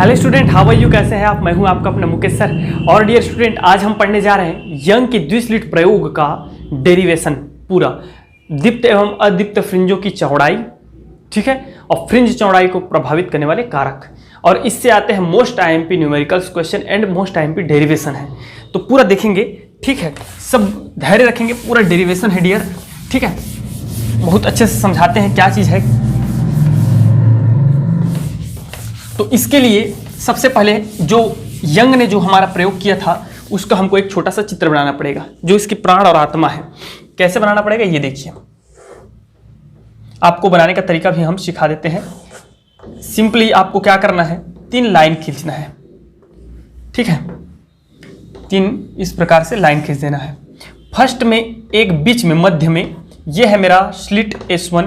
Hello student, how are you, कैसे हैं आप। मैं हूं आपका अपना मुकेश सर। और डियर स्टूडेंट, आज हम पढ़ने जा रहे हैं यंग के द्विस्लिट प्रयोग का डेरिवेशन पूरा, दीप्त एवं अदीप्त फ्रिंजों की चौड़ाई, ठीक है, और फ्रिंज चौड़ाई को प्रभावित करने वाले कारक। और इससे आते हैं most IMP numericals question and most IMP derivation है। तो पूरा देखेंगे, ठीक है, सब धैर्य रखेंगे, पूरा डेरिवेशन है डियर, ठीक है। बहुत अच्छे से समझाते हैं क्या चीज़ है। तो इसके लिए सबसे पहले जो यंग ने जो हमारा प्रयोग किया था उसका हमको एक छोटा सा चित्र बनाना पड़ेगा, जो इसकी प्राण और आत्मा है। कैसे बनाना पड़ेगा ये देखिए, आपको बनाने का तरीका भी हम सिखा देते हैं। सिंपली आपको क्या करना है, 3 लाइन खींचना है, ठीक है, 3 इस प्रकार से लाइन खींच देना है। फर्स्ट में एक बीच में मध्य में ये है मेरा स्लिट S1,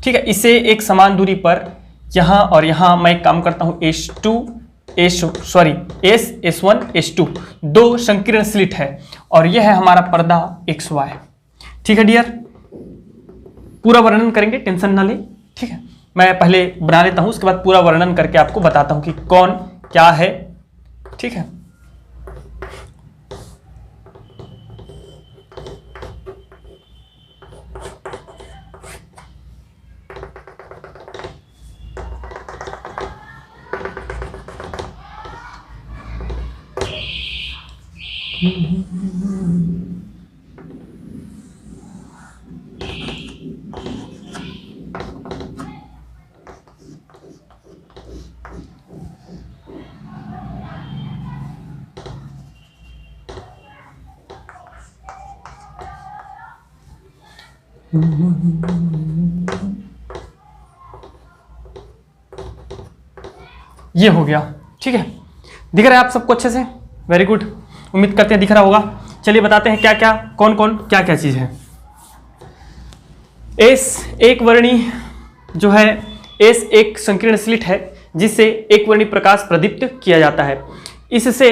ठीक है। इसे एक समान दूरी पर यहाँ और यहाँ मैं एक काम करता हूँ, S1 S2 दो संकीर्ण स्लिट है, और यह है हमारा पर्दा XY, ठीक है डियर। पूरा वर्णन करेंगे, टेंशन ना ले, ठीक है। मैं पहले बना लेता हूँ, उसके बाद पूरा वर्णन करके आपको बताता हूँ कि कौन क्या है, ठीक है। ये हो गया, ठीक है। दिख रहा है आप सबको अच्छे से, वेरी गुड, उम्मीद करते हैं दिख रहा होगा। चलिए बताते हैं क्या क्या, कौन कौन क्या क्या चीज़ है। एस एक वर्णी जो है, एस एक संकीर्ण स्लिट है जिससे एक वर्णी प्रकाश प्रदीप्त किया जाता है। इससे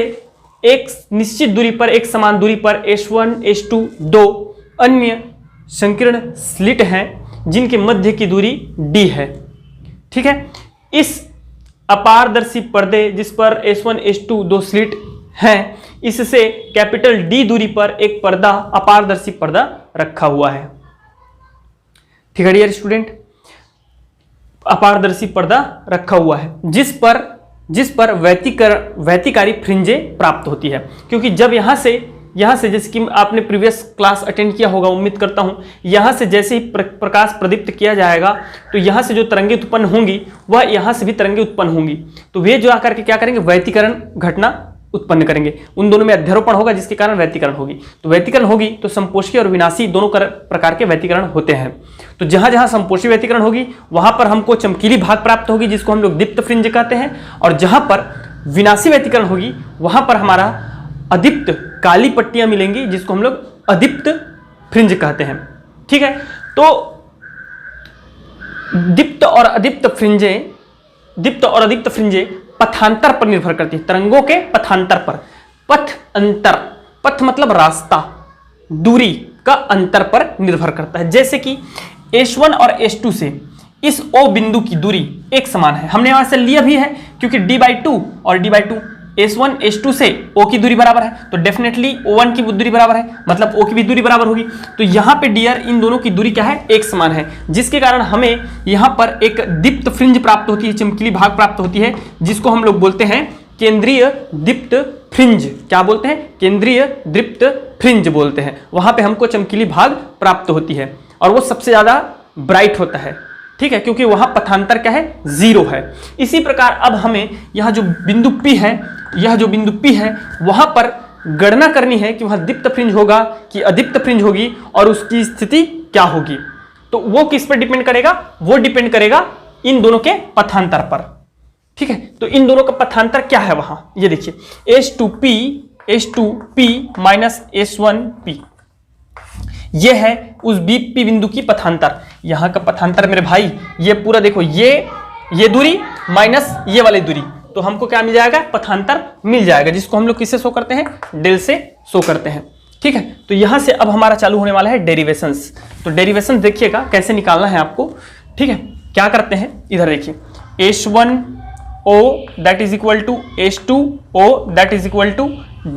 एक निश्चित दूरी पर, एक समान दूरी पर S1 S2 दो अन्य संकीर्ण स्लिट हैं जिनके मध्य की दूरी D है, ठीक है। इस अपारदर्शी पर्दे जिस पर S1 S2 दो स्लिट हैं, इससे कैपिटल D दूरी पर एक पर्दा, अपारदर्शी पर्दा रखा हुआ है, ठीक है डियर स्टूडेंट। अपारदर्शी पर्दा रखा हुआ है जिस पर व्यतिकारी फ्रिंजें प्राप्त होती है। क्योंकि जब यहाँ से जैसे कि आपने प्रीवियस क्लास अटेंड किया होगा, उम्मीद करता हूँ, यहाँ से जैसे ही प्रकाश प्रदीप्त किया जाएगा तो यहाँ से जो तरंगें उत्पन्न होंगी वह यहाँ से भी तरंगें उत्पन्न होंगी। तो वे जो आकर के क्या करेंगे, व्यतिकरण घटना उत्पन्न करेंगे। उन दोनों में अध्यारोपण होगा जिसके कारण व्यतिकरण होगी। तो व्यतिकरण होगी तो संपोषी और विनाशी दोनों प्रकार के व्यतिकरण होते हैं। तो जहां जहां संपोषी व्यतिकरण होगी वहां पर हमको चमकीली भाग प्राप्त होगी जिसको हम लोग दीप्त फ्रिंज कहते हैं, और जहां पर विनाशी व्यतिकरण होगी वहां पर हमारा अदीप्त काली पट्टियां मिलेंगी जिसको हम लोग अदीप्त फ्रिंज कहते हैं, ठीक है। तो दीप्त और अदीप्त फ्रिंजें पथांतर पर निर्भर करती है, तरंगों के पथांतर पर। पथ अंतर, पथ मतलब रास्ता, दूरी का अंतर पर निर्भर करता है। जैसे कि S1 और S2 से इस O बिंदु की दूरी एक समान है, हमने वहां से लिया भी है क्योंकि D/2 और D/2, S1 S2 से O की दूरी बराबर है तो डेफिनेटली O1 की दूरी बराबर है, मतलब O की भी दूरी बराबर होगी। तो यहाँ पे डियर इन दोनों की दूरी क्या है, एक समान है, जिसके कारण हमें यहाँ पर एक दीप्त फ्रिंज प्राप्त होती है, चमकीली भाग प्राप्त होती है, जिसको हम लोग बोलते हैं केंद्रीय दीप्त फ्रिंज। क्या बोलते हैं, केंद्रीय दीप्त फ्रिंज बोलते हैं। वहां पे हमको चमकीली भाग प्राप्त होती है और वो सबसे ज्यादा ब्राइट होता है, ठीक है, क्योंकि वहां पथांतर क्या है, 0 है। इसी प्रकार अब हमें यहाँ जो बिंदु P है, यह जो बिंदु P है वहां पर गणना करनी है कि वहां दीप्त फ्रिंज होगा कि अदीप्त फ्रिंज होगी और उसकी स्थिति क्या होगी। तो वो किस पर डिपेंड करेगा, वो डिपेंड करेगा इन दोनों के पथांतर पर, ठीक है। तो इन दोनों का पथांतर क्या है वहां, ये देखिए, S2P माइनस S1P, ये है उस P बिंदु की पथांतर। यहां का पथांतर मेरे भाई, ये पूरा देखो, ये दूरी माइनस ये वाली दूरी, तो हमको क्या मिल जाएगा, पथांतर मिल जाएगा, जिसको हम लोग किससे शो करते हैं, डेल से शो करते हैं, ठीक है। तो यहां से अब हमारा चालू होने वाला है डेरिवेशंस। तो डेरिवेशन देखिएगा कैसे निकालना है आपको, ठीक है। क्या करते हैं, इधर देखिए, S1 O that is equal to H2O that is equal to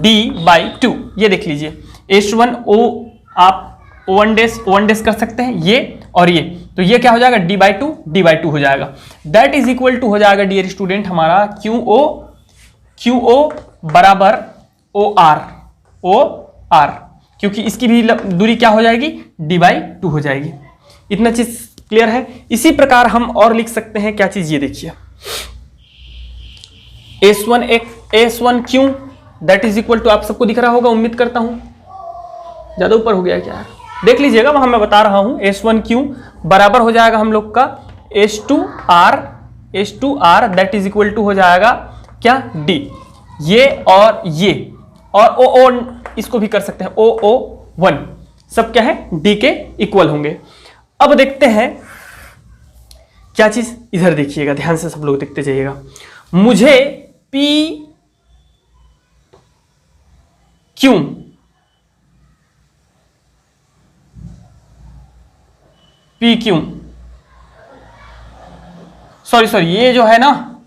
D/2। ये देख लीजिए H1O आप O1 डैश कर सकते हैं ये और ये, तो ये क्या हो जाएगा D/2 हो जाएगा। दैट इज इक्वल टू हो जाएगा डियर स्टूडेंट हमारा QO बराबर OR, क्योंकि इसकी भी दूरी क्या हो जाएगी D/2 हो जाएगी। इतना चीज क्लियर है। इसी प्रकार हम और लिख सकते हैं क्या चीज, ये देखिए S1Q that is equal to, आप सबको दिख रहा होगा उम्मीद करता हूं, ज्यादा ऊपर हो गया क्या, देख लीजिएगा वहां मैं बता रहा हूं। S1Q बराबर हो जाएगा हम लोग का H2R that is equal to हो जाएगा क्या D, ये और O इसको भी कर सकते हैं OO1, सब क्या है D के इक्वल होंगे। अब देखते हैं क्या चीज, इधर देखिएगा ध्यान से सब लोग देखते जाइएगा। मुझे PQ सॉरी ये जो है ना,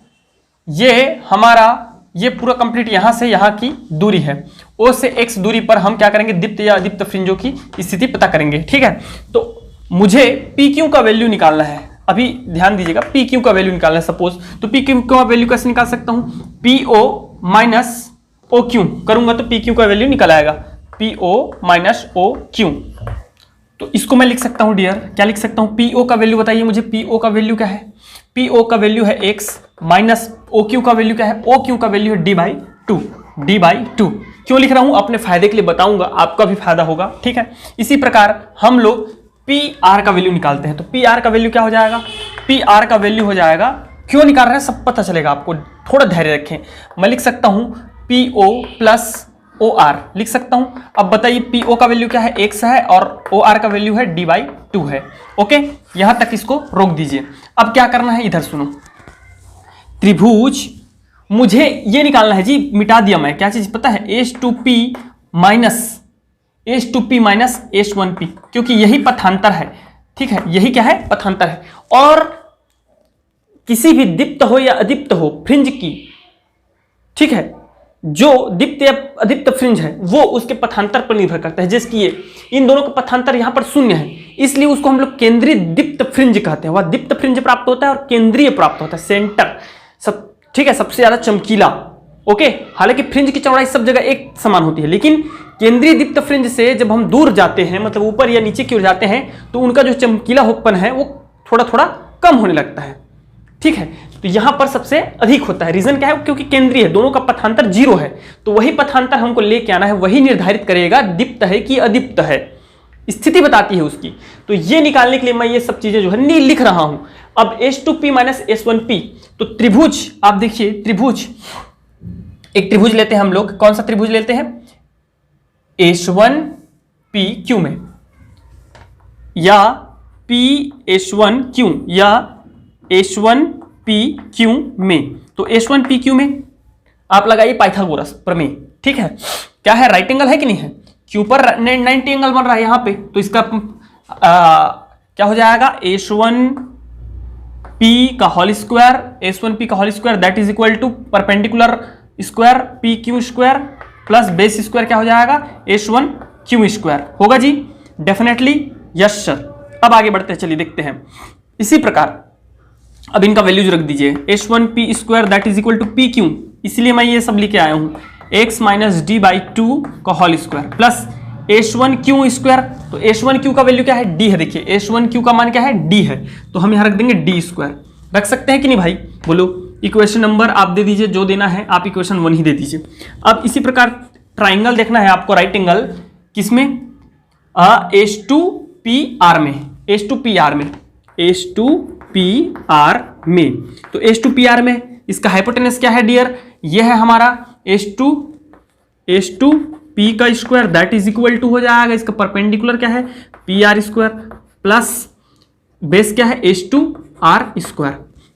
ये हमारा ये पूरा कंप्लीट यहां से यहां की दूरी है। O से X दूरी पर हम क्या करेंगे, दीप्त या अदीप्त फ्रिंजों की स्थिति पता करेंगे, ठीक है। तो मुझे PQ का वैल्यू निकालना है, अभी ध्यान दीजिएगा PQ का वैल्यू निकालना है सपोज, तो PQ का वैल्यू कैसे निकाल सकता हूं, PO माइनस OQ करूंगा तो PQ का वैल्यू निकल आएगा PO माइनस OQ। तो इसको मैं लिख सकता हूं डियर, क्या लिख सकता हूं, PO का वैल्यू बताइए मुझे, PO का वैल्यू क्या है, PO का वैल्यू है X माइनस OQ का वैल्यू क्या है, OQ का वैल्यू है D/2। क्यों लिख रहा हूं, अपने फायदे के लिए बताऊंगा, आपका भी फायदा होगा, ठीक है। इसी प्रकार हम लोग PR का वैल्यू निकालते हैं, तो PR का वैल्यू क्या हो जाएगा, PR का वैल्यू हो जाएगा, क्यों निकाल रहे हैं सब पता चलेगा आपको, थोड़ा धैर्य रखें। मैं लिख सकता हूं PO प्लस OR लिख सकता हूं। अब बताइए PO का वैल्यू क्या है, X है और OR का वैल्यू है D/2 है। ओके, यहां तक इसको रोक दीजिए। अब क्या करना है, इधर सुनो, त्रिभुज मुझे ये निकालना है जी, मिटा दिया मैं, क्या चीज पता है, H2P माइनस H1P, क्योंकि यही पथांतर है, ठीक है, यही क्या है पथांतर है। और किसी भी दीप्त हो या अदीप्त हो फ्रिंज की, ठीक है, जो दीप्त या अदीप्त फ्रिंज है वो उसके पथांतर पर निर्भर करता है। जैसे कि ये इन दोनों का पथांतर यहां पर शून्य है, इसलिए उसको हम लोग केंद्रीय दीप्त फ्रिंज कहते हैं। वह दीप्त फ्रिंज प्राप्त होता है और केंद्रीय प्राप्त होता है, सेंटर सब, ठीक है, सबसे ज्यादा चमकीला। ओके, हालांकि फ्रिंज की चौड़ाई सब जगह एक समान होती है, लेकिन केंद्रीय दीप्त फ्रिंज से जब हम दूर जाते हैं, मतलब ऊपर या नीचे की ओर जाते हैं, तो उनका जो चमकीला होपन है वो थोड़ा थोड़ा कम होने लगता है, ठीक है। तो यहां पर सबसे अधिक होता है, रीजन क्या है, क्योंकि केंद्रीय है, दोनों का पथांतर 0 है, तो वही पथांतर हमको लेके आना है, वही निर्धारित करेगा दीप्त है कि अदीप्त है, स्थिति बताती है उसकी। तो ये निकालने के लिए मैं ये सब चीजें जो है लिख रहा हूं। अब H2P माइनस H1P, तो त्रिभुज आप देखिए, त्रिभुज एक त्रिभुज लेते हैं हम लोग, कौन सा त्रिभुज लेते हैं, H1PQ में या PH1Q या H1PQ में। तो H1PQ में आप लगाइए पाइथागोरस प्रमेय, ठीक है, क्या है, राइट एंगल है कि नहीं है, Q पर 90 एंगल बन रहा है यहां पे, तो इसका क्या हो जाएगा, H1P का whole square that is equal to perpendicular square PQ square plus base square क्या हो जाएगा, H1Q स्क्वायर होगा जी, डेफिनेटली यस सर। अब आगे बढ़ते हैं, चलिए देखते हैं। इसी प्रकार अब इनका वैल्यूज रख दीजिए, H1P square that is equal to PQ, इसलिए मैं ये सब लिखे आया हूं, X माइनस D/2 का whole square plus H1Q square, तो H1Q का वैल्यू क्या है, D है, देखिए H1Q का मान क्या है, D है, तो हम यहां रख देंगे D स्क्वायर। रख सकते हैं कि नहीं भाई, बोलो। इक्वेशन नंबर आप दे दीजिए, जो देना है आप इक्वेशन 1 ही दे दीजिए। अब इसी प्रकार ट्राइंगल देखना है आपको, राइट एंगल किसमें, H2PR में, तो H2PR में इसका हाइपोटेनस क्या है डियर, ये है हमारा H2P का square that is equal to हो जाएगा, इसका परपेंडिकुलर क्या है, PR स्क्वायर प्लस बेस क्या है, H2R स्क्वायर।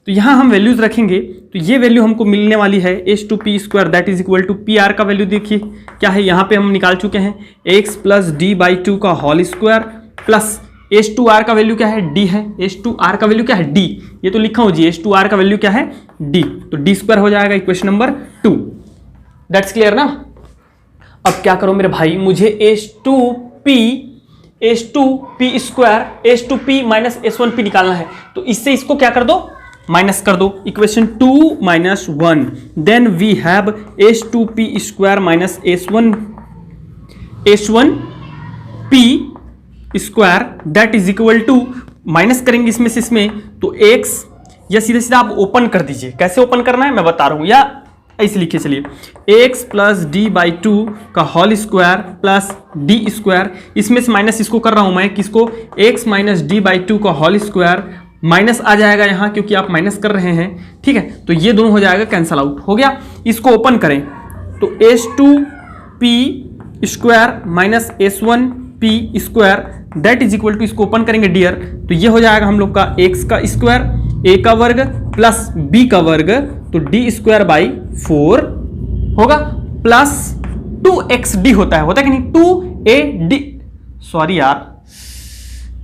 तो यहां हम वैल्यूज रखेंगे, तो ये वैल्यू हमको मिलने वाली है H2P square that is equal to PR का वैल्यू देखिए क्या है, यहां पे हम निकाल चुके हैं, X प्लस D/2 का होल स्क्वायर प्लस H2R का वैल्यू क्या है, D है। H2R का वैल्यू क्या है, D। ये तो लिखा हूं जी, H2R का वैल्यू क्या है, D। तो D² हो जाएगा इक्वेशन नंबर 2। दैट्स क्लियर ना। अब क्या करो मेरे भाई, मुझे H2P माइनस H1P निकालना है। तो इससे इसको क्या कर दो, माइनस कर दो। Equation 2 minus 1, then we have H2P² minus H1P square that is equal to, minus करेंगे इसमें से इसमें तो x, या सीधा सीधा आप ओपन कर दीजिए। कैसे ओपन करना है मैं बता रहा हूं, या ऐसे लिखिए चलिए, x प्लस डी बाई 2 का whole square plus D square, इसमें से माइनस इसको कर रहा हूं मैं, किसको, x माइनस डी बाई 2 का होल स्क्वायर, माइनस आ जाएगा यहां क्योंकि आप माइनस कर रहे हैं, ठीक है। तो ये दोनों हो जाएगा कैंसल आउट, हो गया। इसको ओपन करें तो H2P² minus H1P square that is equal to, इसको ओपन करेंगे डियर, तो ये हो जाएगा हम लोग का x का स्क्वायर, a का वर्ग प्लस b का वर्ग, तो d² बाई 4 होगा, प्लस 2xd होता है कि नहीं, 2ad, सॉरी यार,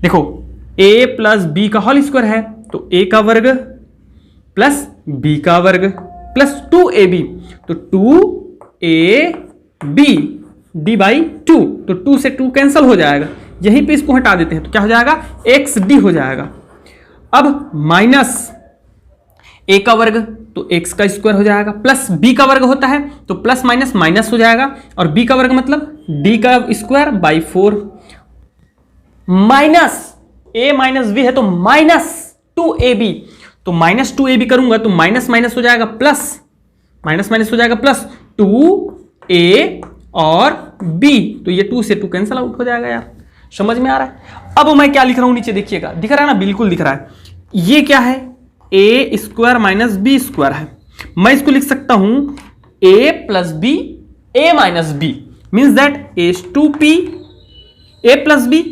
देखो a प्लस b का होल स्क्वायर है तो a का वर्ग प्लस b का वर्ग प्लस 2ab, तो 2ab d बाई 2, तो 2 से 2 कैंसिल हो जाएगा, यहीं पे इसको हटा देते हैं तो क्या हो जाएगा, xd हो जाएगा। अब माइनस a का वर्ग तो x का स्क्वायर हो जाएगा, प्लस b का वर्ग होता है तो प्लस माइनस माइनस हो जाएगा, और b का वर्ग मतलब d का square by 4, minus a minus b है तो माइनस 2ab, तो माइनस 2ab करूंगा तो माइनस माइनस हो जाएगा प्लस, माइनस माइनस हो जाएगा प्लस 2a और b, तो ये 2 से 2 कैंसिल आउट हो जाएगा यार, समझ में आ रहा है। अब मैं क्या लिख रहा हूं नीचे देखिएगा, दिख रहा है ना, बिल्कुल दिख रहा है। ये क्या है, a square minus b square है, मैं इसको लिख सकता हूं a plus b a minus b, means that H2P a plus b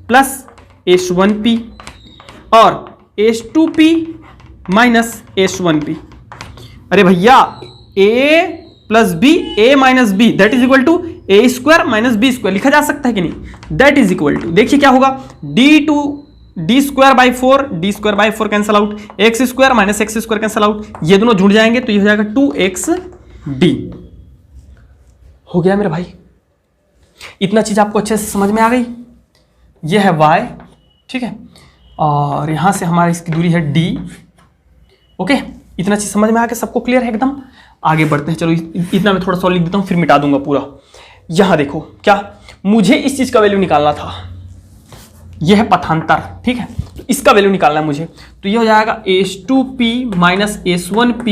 plus H1P और H2P माइनस H1P। अरे भैया a plus B A minus B that is equal to A square minus B square लिखा जा सकता है कि नहीं, that is equal to, देखिए क्या होगा, D square by 4 cancel out, x square minus x square cancel out, ये दोनों जुड़ जाएंगे तो ये हो जाएगा 2xd। हो गया मेरे भाई, इतना चीज आपको अच्छे से समझ में आ गई। ये है y, ठीक है, और यहां से हमारी इसकी दूरी है d। ओके, इतना चीज समझ में आ गया, सबको क्लियर है एकदम। आगे बढ़ते हैं, चलो इतना मैं थोड़ा सा लिख देता हूं फिर मिटा दूंगा पूरा। यहां देखो क्या, मुझे इस चीज का वैल्यू निकालना था, यह है पथांतर, ठीक है, तो इसका वैल्यू निकालना है मुझे, तो ये हो जाएगा H2P minus H1P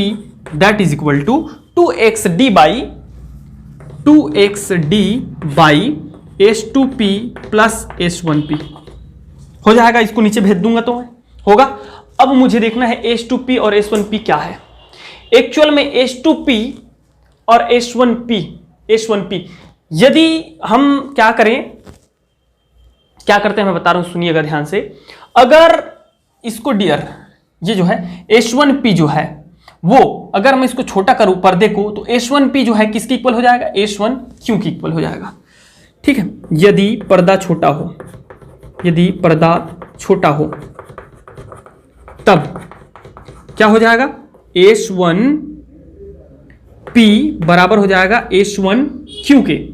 that is equal to 2xd by H2P plus H1P हो जाएगा। इसको नीचे भेज दूंगा तो होगा। अब मुझे देखना है H2P और H1P क्या है। एक्चुअल में H2P और H1P यदि हम क्या करते हैं मैं बता रहा हूं, सुनिएगा ध्यान से। अगर इसको डियर ये जो है H1P जो है वो अगर मैं इसको छोटा करूं पर्दे को, तो H1P जो है किसके इक्वल हो जाएगा, H1Q के इक्वल हो जाएगा, ठीक है। यदि पर्दा छोटा हो तब क्या हो जाएगा, H1P बराबर हो जाएगा H1Q के,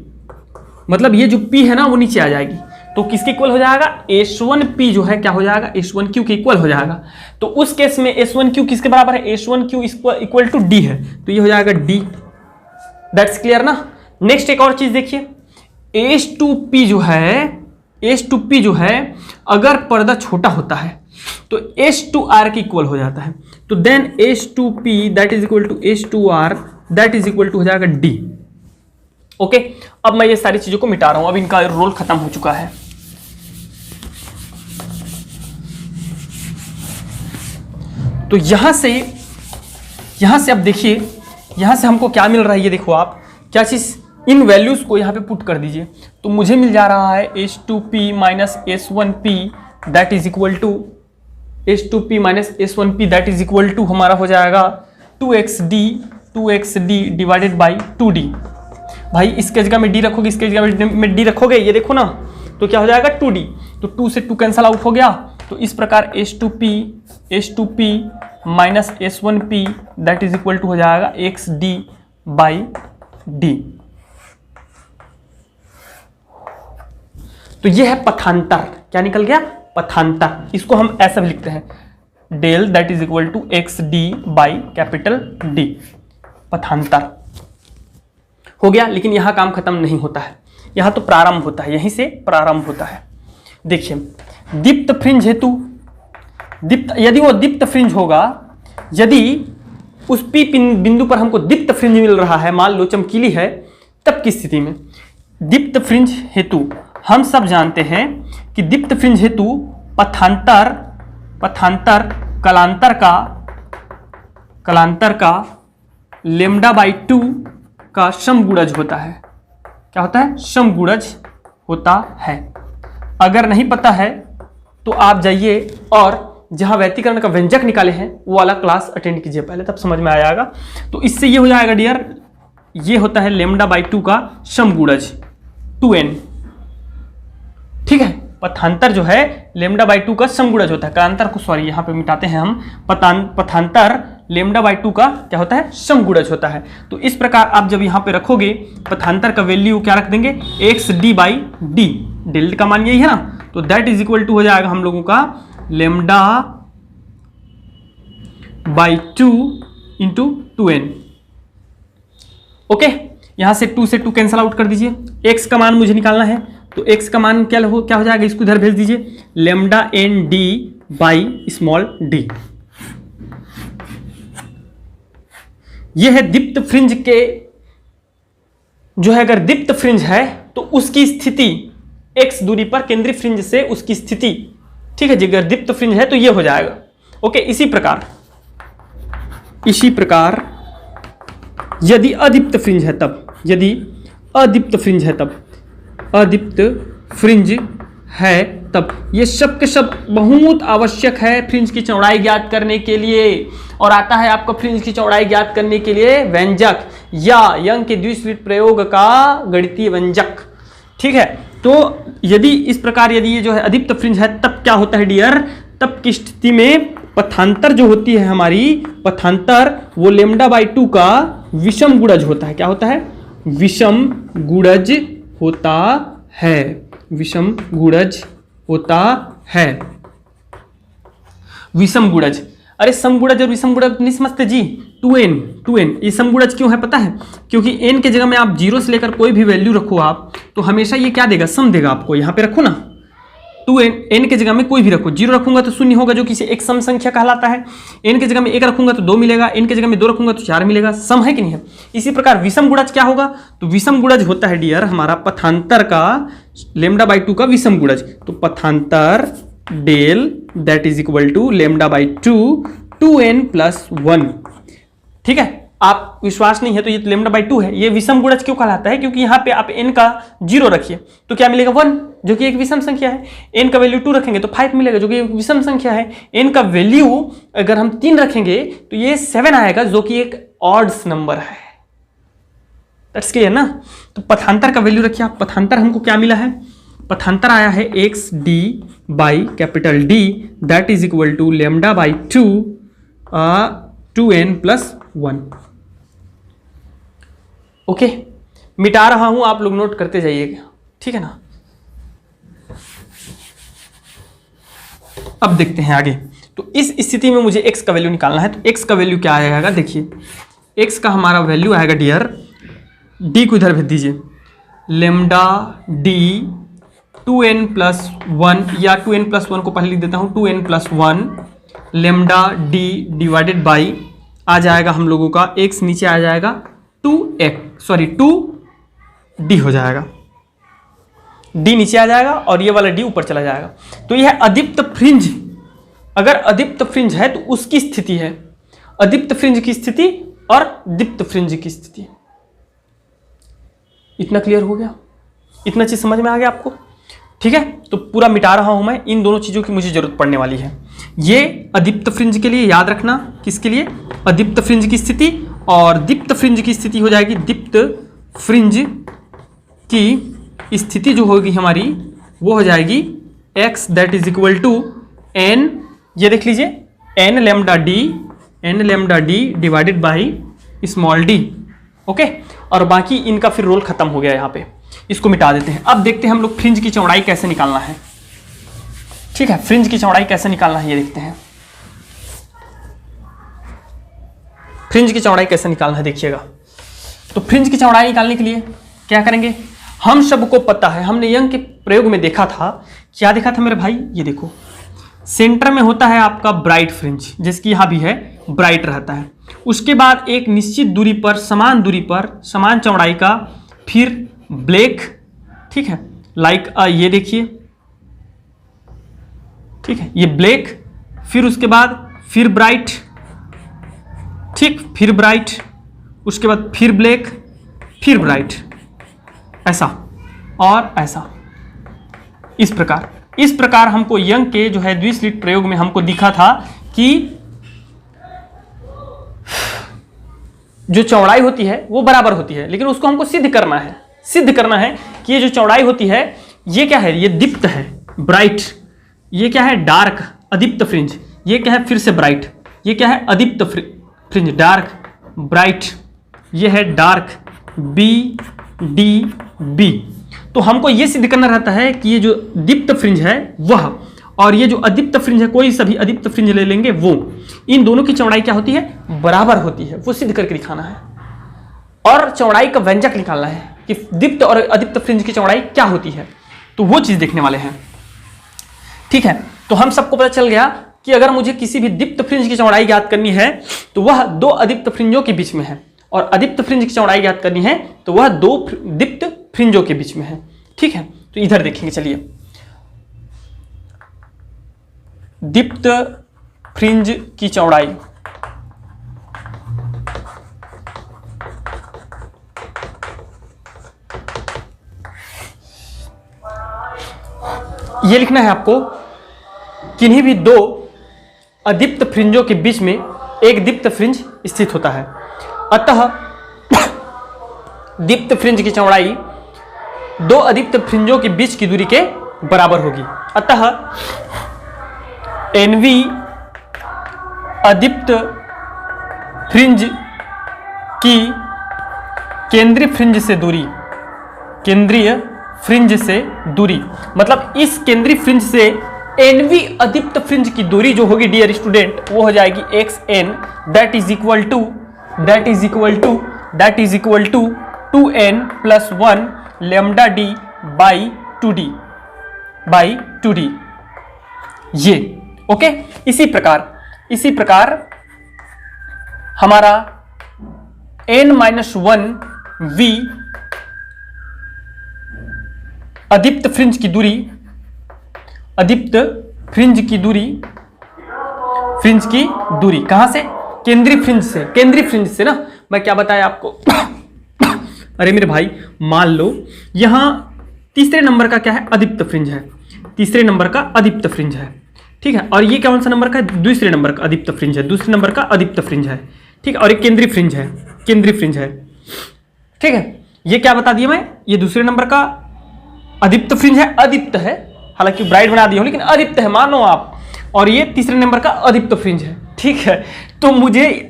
मतलब ये जो P है ना वो नीचे आ जाएगी, तो किसके इक्वल हो जाएगा, H1P जो है क्या हो जाएगा, H1Q के इक्वल हो जाएगा। तो उस केस में H1Q किसके बराबर है, H1Q इक्वल टू D है, तो ये हो जाएगा D। दैट्स क्लियर ना। नेक्स्ट एक और चीज देखिए, H2P जो है अगर पर्दा छोटा होता है तो H2R के इक्वल हो जाता है, तो then H2P that is equal to H2R that is equal to हो जाएगा D। ओके, अब मैं ये सारी चीजों को मिटा रहा हूं, अब इनका रोल खत्म हो चुका है। तो यहां से अब देखिए, यहां से हमको क्या मिल रहा है, ये देखो आप क्या चीज, इन वैल्यूज को यहां पे पुट कर दीजिए, तो मुझे मिल जा रहा है H2P minus H1P that is equal to H2P minus H1P that is equal to हमारा हो जाएगा 2xd डिवाइडेड बाई 2d। भाई इसके जगह में d रखोगे, इसके जगह में d रखोगे, ये देखो ना, तो क्या हो जाएगा 2d। तो 2 से 2 कैंसल आउट हो गया। तो इस प्रकार H2P minus S1P that is equal to हो जाएगा XD/D। तो ये है पथांतर। क्या निकल गया? पथांतर। इसको हम ऐसा भी लिखते हैं, del that is equal to XD/D, पथांतर हो गया। लेकिन यहां काम खत्म नहीं होता है, यहां तो प्रारंभ होता है, यहीं से प्रारंभ होता है। देखिए दीप्त फ्रिंज हेतु यदि वो दीप्त फ्रिंज होगा, यदि उस P बिंदु पर हमको दीप्त फ्रिंज मिल रहा है, मान लो चमकीली है, तब की स्थिति में दीप्त फ्रिंज हेतु हम सब जानते हैं कि दीप्त फ्रिंज हेतु पथांतर कलांतर का λ/2 का समगुणज होता है। क्या होता है? समगुणज होता है। अगर नहीं पता है तो आप जाइए और जहां व्यतिकरण का व्यंजक निकाले हैं वो वाला क्लास अटेंड कीजिए पहले, तब समझ में आ जाएगा। तो इससे ये हो जाएगा डियर, ये होता है λ/2 का समगुणज 2n। ठीक है, पथांतर जो है λ/2 का समगुणज होता है। कालांतर को सॉरी यहां पे मिटाते हैं हम, पथांतर λ/2 का क्या होता है? समगुणज होता है। तो इस प्रकार आप जब यहां पे रखोगे पथांतर का वैल्यू क्या रख देंगे? XD/D, डेल्टा का मान यही है ना, तो दैट इज इक्वल टू हो जाएगा हम लोगों का λ/2 इंटू 2n। ओके, यहां से 2 से 2 कैंसल आउट कर दीजिए। x का मान मुझे निकालना है, तो x का मान क्या हो जाएगा? इसको इधर भेज दीजिए, λND/d। यह है दीप्त फ्रिंज के जो है, अगर दीप्त फ्रिंज है तो उसकी स्थिति x दूरी पर केंद्रीय फ्रिंज से उसकी स्थिति, ठीक है जी, अगर दीप्त फ्रिंज है तो ये हो जाएगा। ओके, इसी प्रकार यदि अदीप्त फ्रिंज है तब, अदीप्त फ्रिंज है तब ये सब के सब बहुत आवश्यक है फ्रिंज की चौड़ाई ज्ञात करने के लिए। और आता है आपको फ्रिंज की चौड़ाई ज्ञात करने के लिए व्यंजक या यंग के द्विस्वरित प्रयोग का गणितीय व्यंजक। ठीक है, तो यदि इस प्रकार यदि ये जो है अदीप्त फ्रिंज है तब क्या होता है डियर? तब की स्थिति में पथांतर जो होती है हमारी, पथांतर वो λ/2 का विषम गुणज होता है। क्या होता है? विषम गुणज होता है, विषम गुणज होता है। विषम गुणज, अरे समगुणज और विषम गुणज नहीं समझते जी? 2n ये समगुणज क्यों है पता है? क्योंकि n के जगह में आप 0 से लेकर कोई भी वैल्यू रखो आप, तो हमेशा ये क्या देगा? सम देगा आपको। यहाँ पे रखो ना 2n के जगह में कोई भी रखो, 0 रखूंगा तो 0 होगा जो कि एक सम संख्या कहलाता है। n के जगह में 1 रखूंगा तो 2 मिलेगा, n के जगह में 2 रखूंगा तो 4 मिलेगा। सम है कि नहीं है? इसी प्रकार विषम गुणज क्या होगा? तो विषम गुणज होता है डियर हमारा पथांतर का λ/2 का विषम गुणज। तो पथांतर del that is equal to λ/2 2n+1। ठीक है, आप विश्वास नहीं है तो ये λ/2 है। ये विषम गुणज क्यों कहलाता है? क्योंकि यहाँ पे आप n का 0 रखिए तो क्या मिलेगा? 1, जो कि एक विषम संख्या है। n का वैल्यू 2 रखेंगे तो 5 मिलेगा, जो कि एक विषम संख्या है। n का वैल्यू अगर हम 3 रखेंगे तो ये 7 आएगा, जो कि एक ऑड्स नंबर है। दैट्स क्लियर ना? तो पथांतर का वैल्यू रखिए आप। पथांतर हमको क्या मिला है? पथांतर आया है XD/D that is equal to λ/2 2n+1। Okay, मिटा रहा हूं, आप लोग नोट करते जाइएगा, ठीक है ना? अब देखते हैं आगे। तो इस स्थिति में मुझे x का वैल्यू निकालना है, तो x का वैल्यू क्या आएगा? देखिए x का हमारा वैल्यू आएगा डियर, d को इधर भेज दीजिए, λD 2n+1 या 2n+1 को पहले लिख देता हूं, 2n+1 λD डिवाइडेड बाई आ जाएगा हम लोगों का x नीचे आ जाएगा 2d हो जाएगा, d नीचे आ जाएगा और ये वाला d ऊपर चला जाएगा। तो यह अदीप्त फ्रिंज, अगर अदीप्त फ्रिंज है तो उसकी स्थिति है, अदीप्त फ्रिंज की स्थिति और दीप्त फ्रिंज की स्थिति। इतना क्लियर हो गया? इतना चीज समझ में आ गया आपको? ठीक है, तो पूरा मिटा रहा हूं मैं, इन दोनों चीजों की मुझे जरूरत पड़ने वाली है। ये अदीप्त फ्रिंज के लिए याद रखना, किसके लिए? अदीप्त फ्रिंज की स्थिति, और दीप्त फ्रिंज की स्थिति हो जाएगी, दीप्त फ्रिंज की स्थिति जो होगी हमारी वो हो जाएगी x that is equal to n, ये देख लीजिए n lambda D divided by small d। Okay, और बाकी इनका फिर रोल खत्म हो गया, यहाँ पे इसको मिटा देते हैं। अब देखते हैं हम लोग फ्रिंज की चौड़ाई कैसे निकालना है। ठीक है, फ्रिंज की चौड़ाई कैसे निकालना है ये देखते हैं। फ्रिंज की चौड़ाई कैसे निकालना है देखिएगा। तो फ्रिंज की चौड़ाई निकालने के लिए क्या करेंगे, हम सबको पता है, हमने यंग के प्रयोग में देखा था। क्या देखा था मेरे भाई, ये देखो सेंटर में होता है आपका ब्राइट फ्रिंज, जिसकी यहाँ भी है ब्राइट रहता है। उसके बाद एक निश्चित दूरी पर समान चौड़ाई का फिर ब्लैक, ठीक है, लाइक ये देखिए, ठीक है, ये ब्लैक, फिर उसके बाद फिर ब्राइट, ठीक, फिर ब्राइट, उसके बाद फिर ब्लैक, फिर ब्राइट, ऐसा और ऐसा, इस प्रकार हमको यंग के जो है द्विस्लिट प्रयोग में हमको दिखा था कि जो चौड़ाई होती है वो बराबर होती है, लेकिन उसको हमको सिद्ध करना है कि ये जो चौड़ाई होती है ये क्या है, ये दीप्त है ब्राइट, ये क्या है डार्क अदीप्त फ्रिंज, ये क्या है फिर से ब्राइट, ये क्या है अदीप्त फ्रिंज डार्क ब्राइट, ये है डार्क बी डी बी। तो हमको ये सिद्ध करना रहता है कि ये जो दीप्त फ्रिंज है वह, और ये जो अदीप्त फ्रिंज है, कोई सभी अदीप्त फ्रिंज ले लेंगे वो, इन दोनों की चौड़ाई क्या होती है, बराबर होती है, वो सिद्ध करके दिखाना है। और चौड़ाई का व्यंजक निकालना है कि दीप्त और अदीप्त फ्रिंज की चौड़ाई क्या होती है, तो वो चीज देखने वाले हैं। ठीक है, तो हम सबको पता चल गया कि अगर मुझे किसी भी दीप्त फ्रिंज की चौड़ाई ज्ञात करनी है तो वह दो अदीप्त फ्रिंजों के बीच में है, और अदीप्त फ्रिंज की चौड़ाई ज्ञात करनी है तो वह दो दीप्त फ्रिंजों के बीच में है। ठीक है, तो इधर देखेंगे, चलिए दीप्त फ्रिंज की चौड़ाई, ये लिखना है आपको, किन्हीं भी दो अदीप्त फ्रिंजों के बीच में एक दीप्त फ्रिंज स्थित होता है, अतः दीप्त फ्रिंज की चौड़ाई दो अदीप्त फ्रिंजों के बीच की दूरी के बराबर होगी। अतः NV अदीप्त फ्रिंज की केंद्रीय फ्रिंज से दूरी, मतलब इस केंद्रीय फ्रिंज से NV अदीप्त फ्रिंज की दूरी जो होगी डियर स्टूडेंट, वो हो जाएगी XN that is equal to 2n plus 1 lambda D by 2d ये। ओके, इसी प्रकार हमारा n-1 v अदीप्त फ्रिंज की दूरी कहां से, केंद्रीय फ्रिंज से ना, मैं क्या बताया आपको अरे मेरे भाई, मान लो यहां तीसरे नंबर का क्या है, अदीप्त फ्रिंज है, तीसरे नंबर का अदीप्त फ्रिंज है, ठीक है, और ये कौन सा नंबर का है, दूसरे नंबर का अदीप्त फ्रिंज है, दूसरे नंबर का अदीप्त फ्रिंज है, ठीक है, और एक केंद्रीय फ्रिंज है, ठीक है। ये क्या बता दिया मैं, ये दूसरे नंबर का अदीप्त फ्रिंज है, अदीप्त है, हालांकि ब्राइट बना दिया हूं लेकिन अदीप्त है मानो आप, और ये तीसरे नंबर का अदीप्त फ्रिंज है, ठीक है। तो मुझे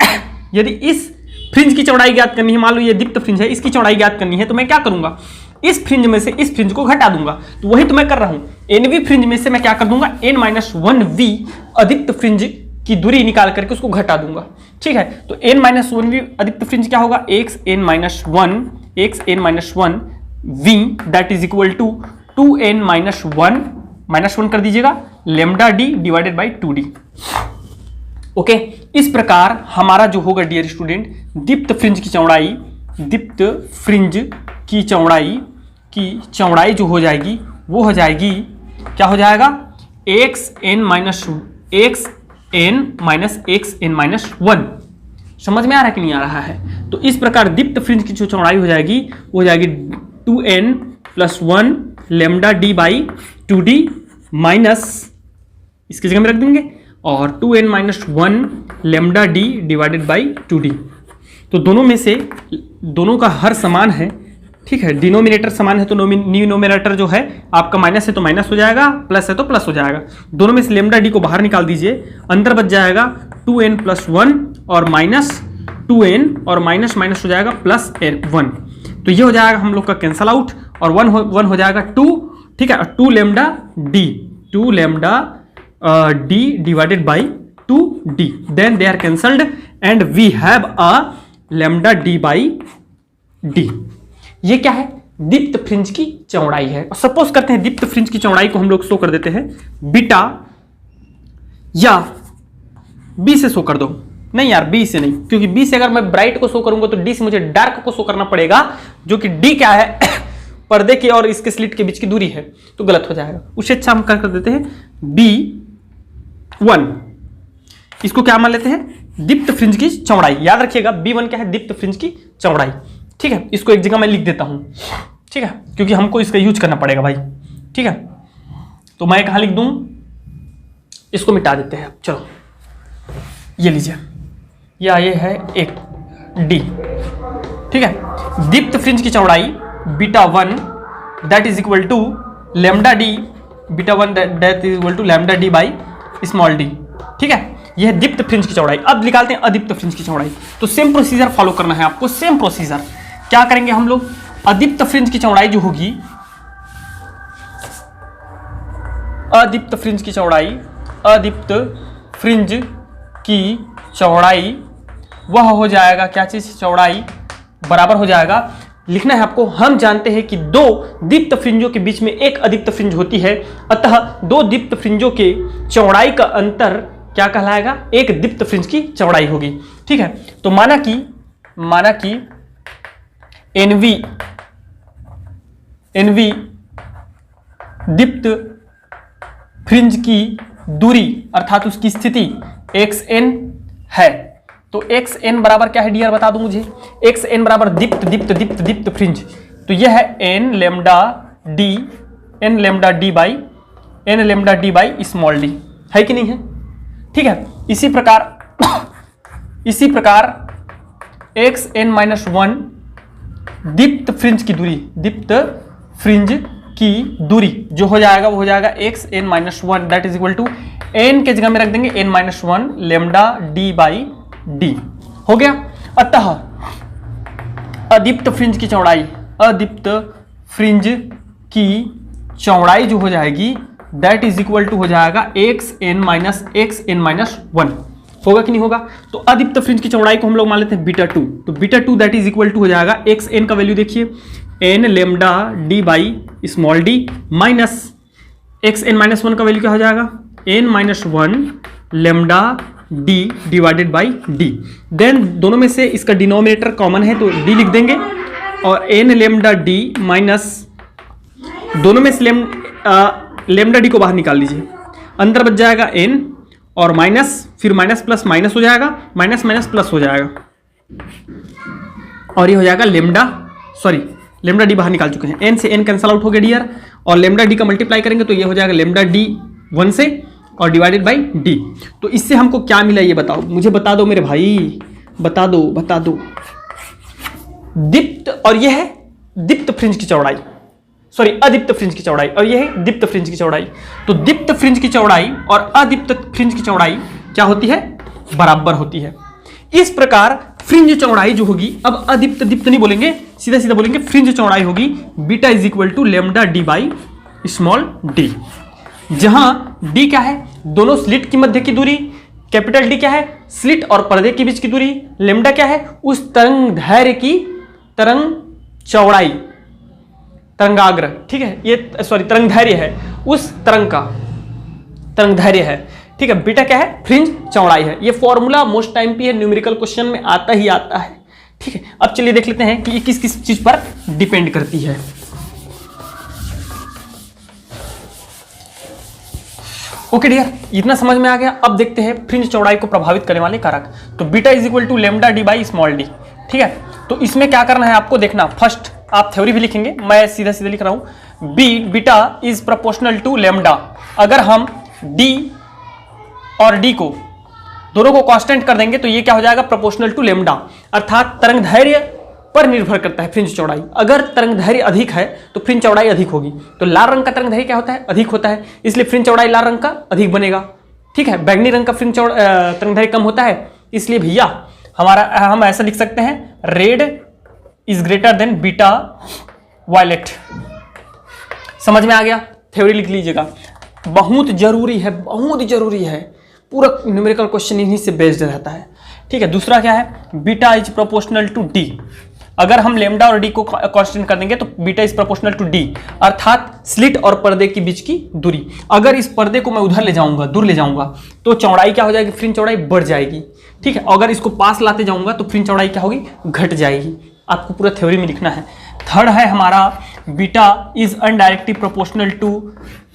यदि इस फ्रिंज की चौड़ाई ज्ञात करनी है, मान लो ये दीप्त फ्रिंज है, इसकी चौड़ाई ज्ञात करनी है, तो मैं क्या करूंगा, इस फ्रिंज में से इस फ्रिंज को घटा दूंगा, तो वही तो मैं कर रहा हूं, NV फ्रिंज में से मैं क्या कर दूंगा, n-1v अदीप्त फ्रिंज की दूरी निकाल करके उसको घटा दूंगा, ठीक है। तो n-1v अदीप्त फ्रिंज क्या होगा, xn-1 v that is equal to 2n-1 कर दीजिएगा lambda D divided by 2d। Okay, इस प्रकार हमारा जो होगा डियर स्टूडेंट, दीप्त फ्रिंज की चौड़ाई जो हो जाएगी वो हो जाएगी, क्या हो जाएगा, xn-1। समझ में आ रहा है कि नहीं आ रहा है? तो इस प्रकार दीप्त फ्रिंज की जो चौड़ाई हो जाएगी वो हो जाएगी 2n plus 1 lambda D by 2d minus, इसकी जगह में रख देंगे, और 2n-1 lambda D divided by 2d। तो दोनों में से दोनों का हर समान है, ठीक है, डिनोमिनेटर समान है तो न्यूमरेटर जो है आपका माइनस है तो माइनस हो जाएगा, प्लस है तो प्लस हो जाएगा। दोनों में से लेमडा डी को बाहर निकाल दीजिए, अंदर बच जाएगा 2n + 1 और माइनस 2n और माइनस माइनस हो जाएगा प्लस 1। तो ये हो जाएगा हम लोग का कैंसल आउट और 1 हो जाएगा 2, ठीक है, 2 lambda D divided by 2d, then they are cancelled and we have a lambda D by D. ये क्या है? दीप्त फ्रिंज की चौड़ाई है। और सपोज करते हैं दीप्त फ्रिंज की चौड़ाई को हम लोग शो कर देते हैं बीटा, या बी से शो कर दो। नहीं यार, बी से नहीं, क्योंकि बी से अगर मैं ब्राइट को शो करूंगा तो डी से मुझे डार्क को शो करना पड़ेगा, जो कि डी क्या है पर्दे के और इसके स्लिट के बीच की दूरी है, तो गलत हो जाएगा। उससे अच्छा हम क्या कर देते हैं B1, इसको क्या मान लेते हैं? दीप्त फ्रिंज की चौड़ाई। याद रखिएगा B1 क्या है? दीप्त फ्रिंज की चौड़ाई। ठीक है, इसको एक जगह मैं लिख देता हूं, ठीक है, क्योंकि हमको इसका यूज करना पड़ेगा भाई। ठीक है, तो मैं कहां लिख दूं? इसको मिटा देते हैं। चलो ये लीजिए, ये है एक D। ठीक है, दीप्त फ्रिंज की चौड़ाई β1 that is equal to lambda D, β1 that is equal to lambda D by small D. ठीक है, यह है दीप्त फ्रिंज की चौड़ाई। अब निकालते हैं अदीप्त फ्रिंज की चौड़ाई। तो सेम प्रोसीजर फॉलो करना है आपको, सेम प्रोसीजर। क्या करेंगे हम लोग? अदीप्त फ्रिंज की चौड़ाई जो होगी, अदीप्त फ्रिंज की चौड़ाई, अदीप्त फ्रिंज की चौड़ाई वह हो जाएगा क्या चीज? चौड़ाई बराबर हो जाएगा, लिखना है आपको, हम जानते हैं कि दो दीप्त फ्रिंजों के बीच में एक अदीप्त फ्रिंज होती है, अतः दो दीप्त फ्रिंजों के चौड़ाई का अंतर क्या कहलाएगा? एक दीप्त फ्रिंज की चौड़ाई होगी। ठीक है, तो माना कि NV दीप्त फ्रिंज की दूरी अर्थात उसकी स्थिति xn है, तो xn बराबर क्या है डियर? बता दो मुझे। xn बराबर दीप्त फ्रिंज, तो यह है n lambda D by small D, है कि नहीं है? ठीक है, इसी प्रकार xn-1 दीप्त फ्रिंज की दूरी, दीप्त फ्रिंज की दूरी जो हो जाएगा वो हो जाएगा xn-1 that is equal to n के जगह में रख देंगे n-1 lambda D by D, हो गया। अतः अदीप्त फ्रिंज की चौड़ाई जो हो जाएगी दैट इज इक्वल टू हो जाएगा xn-1 होगा कि नहीं होगा? तो अदीप्त फ्रिंज की चौड़ाई को हम लोग मान लेते हैं β2, तो β2 दैट इज इक्वल टू हो जाएगा xn का वैल्यू देखिए n lambda D by small D minus xn-1 का वैल्यू क्या हो जाएगा? n-1 lambda D divided by D. Then दोनों में से इसका डिनोमिनेटर कॉमन है तो डी लिख देंगे, और n लैम्डा डी माइनस दोनों में से लैम्डा डी को बाहर निकाल लीजिए, अंदर बच जाएगा n और माइनस, फिर माइनस प्लस माइनस हो जाएगा, माइनस माइनस प्लस हो जाएगा, और ये हो जाएगा लैम्डा डी बाहर निकाल चुके हैं, n से n कैंसल आउट हो गया डियर, और लैम्डा डी का मल्टीप्लाई करेंगे तो ये हो जाएगा लैम्डा डी 1 से और डिवाइडेड बाई डी। तो इससे हमको क्या मिला ये बताओ, मुझे बता दो मेरे भाई, बता दो। दीप्त, और यह है दीप्त फ्रिंज की चौड़ाई, अदीप्त फ्रिंज की चौड़ाई, और यह है दीप्त फ्रिंज की चौड़ाई। तो दीप्त फ्रिंज की चौड़ाई और अदीप्त फ्रिंज की चौड़ाई क्या होती है? बराबर होती है। इस प्रकार फ्रिंज चौड़ाई जो होगी, अब अदीप्त दीप्त नहीं बोलेंगे, सीधा सीधा बोलेंगे फ्रिंज चौड़ाई होगी beta is equal to lambda D by small D, जहां डी क्या है? दोनों स्लिट की मध्य की दूरी, कैपिटल डी क्या है? स्लिट और पर्दे के बीच की दूरी, लैम्डा क्या है? उस तरंगदैर्घ्य की तरंग चौड़ाई, तरंगाग्र, ठीक है, ये तरंगदैर्घ्य है, उस तरंग का तरंगदैर्घ्य है। ठीक है, बीटा क्या है? फ्रिंज चौड़ाई है। ये फॉर्मूला मोस्ट टाइम पे है, न्यूमेरिकल क्वेश्चन में आता ही आता है। ठीक है, अब चलिए देख लेते हैं कि ये किस किस चीज पर डिपेंड करती है। ओके डियर, इतना समझ में आ गया। अब देखते हैं फ्रिंज चौड़ाई को प्रभावित करने वाले कारक। तो beta is equal to lambda D by small D. ठीक है, तो इसमें क्या करना है आपको देखना, फर्स्ट आप थ्योरी भी लिखेंगे, मैं सीधा सीधा लिख रहा हूं, beta is proportional to lambda. अगर हम डी और डी को दोनों को कांस्टेंट कर देंगे तो ये क्या हो जाएगा? प्रोपोर्शनल टू लैम्डा, अर्थात तरंगदैर्घ्य पर निर्भर करता है फ्रिंज चौड़ाई। अगर तरंगदैर्घ्य अधिक है तो फ्रिंज चौड़ाई अधिक होगी। तो लाल रंग का तरंगदैर्घ्य क्या होता है? अधिक होता है, इसलिए फ्रिंज चौड़ाई लाल रंग का अधिक बनेगा। ठीक है, बैंगनी रंग का फ्रिंज तरंगदैर्घ्य कम होता है, इसलिए भैया हम ऐसा लिख सकते हैं, red is greater than beta violet. समझ में आ गया? थ्योरी लिख लीजिएगा, बहुत जरूरी है, बहुत जरूरी है। पूरा न्यूमेरिकल क्वेश्चन इन्हीं से बेस्ड रहता है। ठीक है, दूसरा क्या है? Beta is proportional to D. अगर हम लेमडा और डी को कांस्टेंट कर देंगे तो beta is proportional to D, अर्थात स्लिट और पर्दे के बीच की दूरी। अगर इस पर्दे को मैं उधर ले जाऊंगा, दूर ले जाऊंगा, तो चौड़ाई क्या हो जाएगी? फ्रिंज चौड़ाई बढ़ जाएगी। ठीक है, अगर इसको पास लाते जाऊंगा तो फ्रिंज चौड़ाई क्या होगी? घट जाएगी। आपको पूरा थ्योरी में लिखना है। थर्ड है हमारा, beta is indirectly proportional to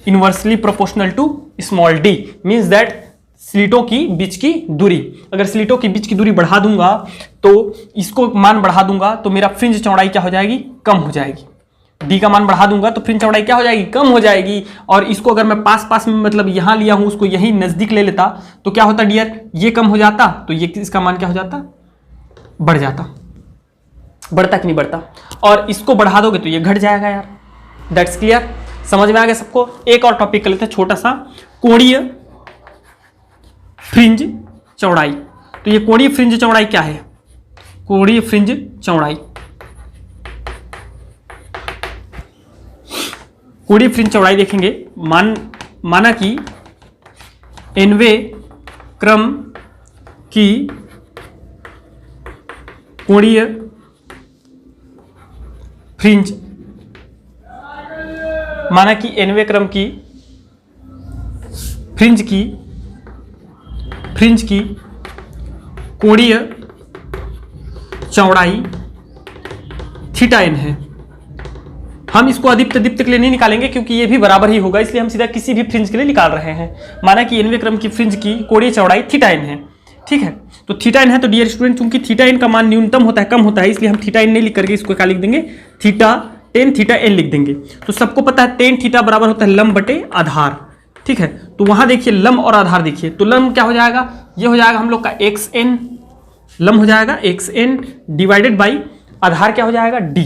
inversely proportional to small D, means that स्लिटों की बीच की दूरी। अगर स्लिटों की बीच की दूरी बढ़ा दूंगा तो इसको मान बढ़ा दूंगा तो मेरा फ्रिंज चौड़ाई क्या हो जाएगी? कम हो जाएगी। डी का मान बढ़ा दूंगा तो फ्रिंज चौड़ाई क्या हो जाएगी? कम हो जाएगी। और इसको अगर मैं पास में मतलब यहां लिया हूं, उसको यही नजदीक ले लेता तो क्या होता डियर? ये कम हो जाता तो ये इसका मान क्या हो जाता? बढ़ जाता। बढ़ता कि नहीं बढ़ता? और इसको बढ़ा दोगे तो ये घट जाएगा यार। That's clear? समझ में आ गया सबको? एक और टॉपिक कर लेते हैं छोटा सा, कोणीय फ्रिंज चौड़ाई। तो ये कोणीय फ्रिंज चौड़ाई क्या है? कोणीय फ्रिंज चौड़ाई, कोणीय फ्रिंज चौड़ाई देखेंगे। माना कि nवें क्रम की कोणीय फ्रिंज, माना कि nवें क्रम की फ्रिंज की कोणीय चौड़ाई थीटा n है। हम इसको अधिप्त दीप्त के लिए नहीं निकालेंगे क्योंकि ये भी बराबर ही होगा, इसलिए हम सीधा किसी भी फ्रिंज के लिए निकाल रहे हैं। माना कि nवें क्रम की फ्रिंज की कोणीय चौड़ाई थीटा n है। ठीक है, तो थीटा n है तो डियर स्टूडेंट, चूंकि थीटा n का मान न्यूनतम होता है, कम होता है, इसलिए हम थीटा n नहीं लिख करके इसको क्या लिख देंगे? टेन थीटा n लिख देंगे। तो सबको पता है टेन थीटा बराबर होता है लंब बटे आधार। ठीक है, तो वहां देखिए लंब और आधार देखिए, तो लंब क्या हो जाएगा? ये हो जाएगा हम लोग का xn, लंब हो जाएगा xn डिवाइडेड बाई आधार क्या हो जाएगा? d।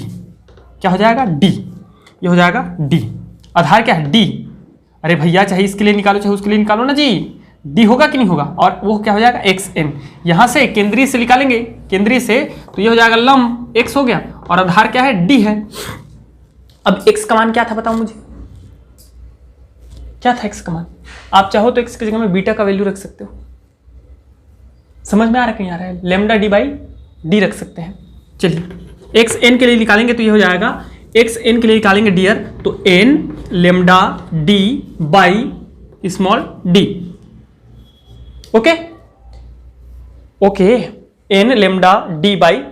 क्या हो जाएगा? d। ये हो जाएगा d। आधार क्या है? d। अरे भैया चाहे इसके लिए निकालो चाहे उसके लिए निकालो ना जी, d होगा कि नहीं होगा? और वो क्या हो जाएगा? xn। यहां से केंद्रीय से निकालेंगे, केंद्रीय से, तो ये हो जाएगा लंब x हो गया और आधार क्या है? d है। अब x का मान क्या था बताओ मुझे? क्या था x का मान? आप चाहो तो x की जगह में बीटा का वैल्यू रख सकते हो। समझ में आ रहा है? कहीं आ रहा है? लेमडा डी बाई डी रख सकते हैं। चलिए एक्स एन के लिए निकालेंगे तो ये हो जाएगा, एक्स एन के लिए निकालेंगे डियर तो N lambda D by small D. Okay okay, N lambda D by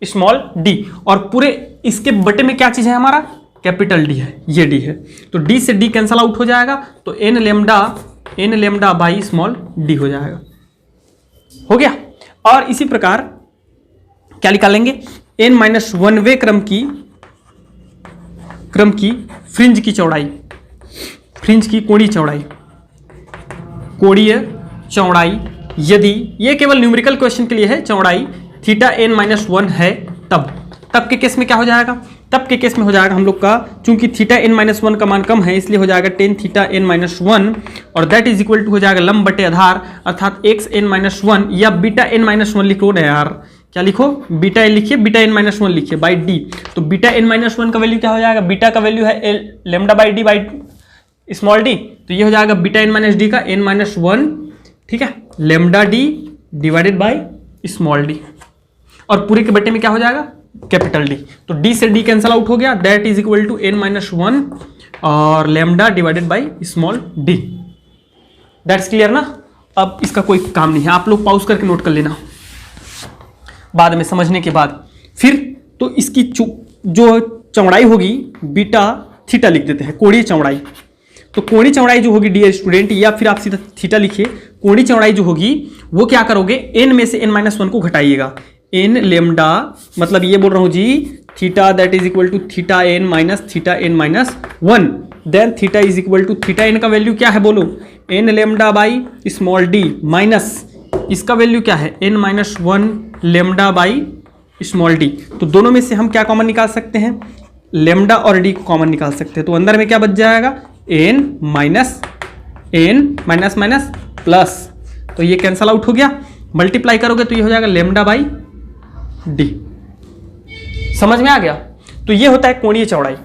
small D, और पूरे इसके बटे में क्या चीज है हमारा? कैपिटल डी है, ये डी है, तो डी से डी कैंसल आउट हो जाएगा, तो N lambda by small D हो जाएगा। हो गया। और इसी प्रकार क्या निकालेंगे? n माइनस 1वें क्रम की फ्रिंज की चौड़ाई, फ्रिंज की कोणीय चौड़ाई यदि, ये केवल न्यूमेरिकल क्वेश्चन के लिए है, चौड़ाई थीटा n माइनस 1 है तब के केस में क्या हो जाएगा? तब के केस में हो जाएगा हम लोग का, चूंकि थीटा n माइनस 1 का मान कम है इसलिए हो जाएगा टेन थीटा n माइनस 1, और दैट इज इक्वल टू हो जाएगा लंब बटे आधार, अर्थात एक्स n माइनस 1 या बीटा n माइनस 1 लिखो ना यार, क्या लिखो? बीटा n लिखिए, बीटा n माइनस 1 लिखिए बाई डी। तो बीटा n माइनस 1 का वैल्यू क्या हो जाएगा? बीटा का वैल्यू है lambda by D by small D, तो ये हो जाएगा बीटा n माइनस डी का n माइनस 1, ठीक है, lambda D divided by small D, और पूरे के बटे में क्या हो जाएगा? Capital D. तो डी से डी कैंसल आउट हो गया, that is equal to n minus 1 और lambda divided by small D. That's clear ना? अब इसका कोई काम नहीं है, आप लोग पॉज करके नोट कर लेना बाद में समझने के बाद। फिर तो इसकी जो चौड़ाई होगी बीटा थीटा लिख देते हैं, कोणीय चौड़ाई। तो कोणीय चौड़ाई जो होगी डियर स्टूडेंट, या फिर आप सीधा थीटा लिखिए, कोणीय चौड़ाई जो होगी वो क्या करोगे? n में से n माइनस 1 को घटाइएगा, n लेमडा, मतलब ये बोल रहा हूं जी theta that is equal to theta n minus 1, then theta is equal to theta n का वैल्यू क्या है बोलो? n lambda by small D minus इसका वैल्यू क्या है? n minus 1 lambda by small D. तो दोनों में से हम क्या कॉमन निकाल सकते हैं, लेमडा और डी को कॉमन निकाल सकते हैं। तो अंदर में क्या बच जाएगा, एन माइनस माइनस प्लस, तो ये कैंसल आउट हो गया। मल्टीप्लाई करोगे तो ये हो जाएगा लेमडा बाई डी। समझ में आ गया। तो ये होता है कोणीय चौड़ाई।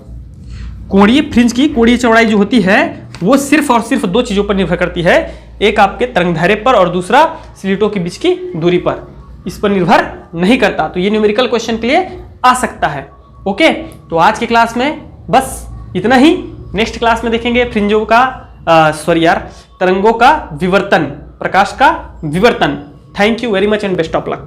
कोणीय फ्रिंज की कोणीय चौड़ाई जो होती है वो सिर्फ और सिर्फ दो चीजों पर निर्भर करती है, एक आपके तरंगदैर्घ्य पर और दूसरा स्लिटों के बीच की दूरी पर। इस पर निर्भर नहीं करता। तो ये न्यूमेरिकल क्वेश्चन के लिए आ सकता है। ओके, तो आज की क्लास में बस इतना ही। नेक्स्ट क्लास में देखेंगे फ्रिंजों का तरंगों का विवर्तन, प्रकाश का विवर्तन। Thank you very much and best of luck.